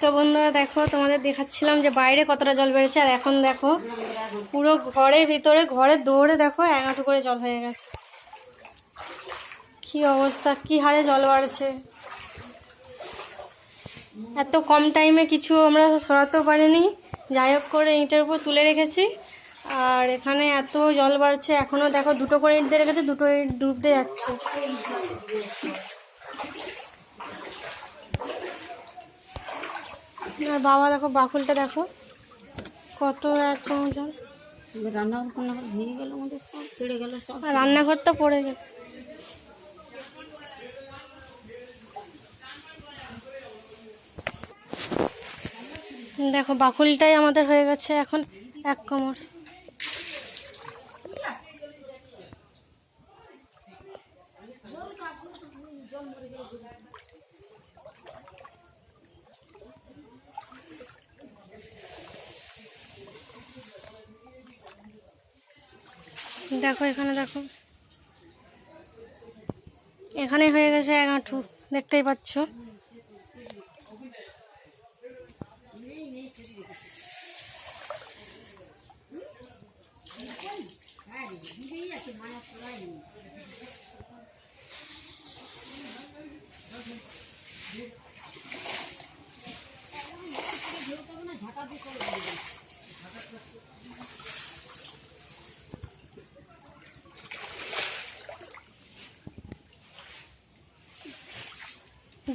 তো বন্ধুরা দেখো, তোমাদের দেখাচ্ছিলাম যে বাইরে কতটা জল বেড়েছে, আর এখন দেখো পুরো ঘরের ভিতরে, ঘরের দৌড়ে দেখো 1 হাঁটু করে জল হয়ে গেছে। কি অবস্থা, কি হারে জল বাড়ছে। এত কম টাইমে কিছু আমরা সরাতেও পারিনি, যাই হোক করে ইটের উপর তুলে রেখেছি। আর এখানে এত জল বাড়ছে, এখনো দেখো 2টো করে ইট দিয়ে রেখেছে, 2টো ইট ডুবতে যাচ্ছে। আর বাবা দেখো বাকুলটা দেখো কত একদম জল। রান্নাঘর ভেঙে গেল, আমাদের সব ছেড়ে গেল, সব রান্নাঘর তো পড়ে গেল। দেখো বাকুলটাই আমাদের হয়ে গেছে এখন 1 কোমর। দেখো এখানে দেখো, এখানে হয়ে গেছে 1 হাঁটু, দেখতেই পাচ্ছ।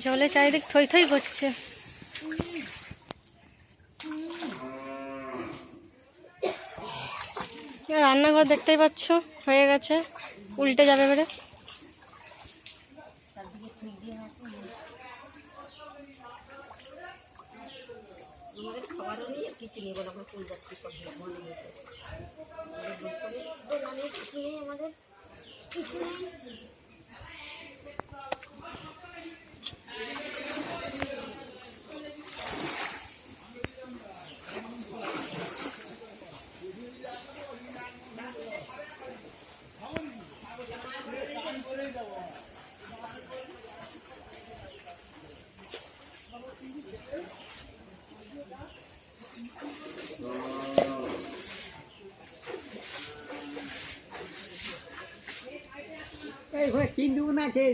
জলে চারিদিক থই থই করছে। রান্নাঘর দেখতেই পাচ্ছ হয়ে গেছে, উল্টে যাবে বেড়ে। আমাদের খাবারও নেই, আর কিছু নেই বলে আমরা ফুল যাচ্ছি সব মনে হয়েছে। কিছু নেই, আমাদের কিছু নেই। এই ঘরে 3 দুগুণ আছে।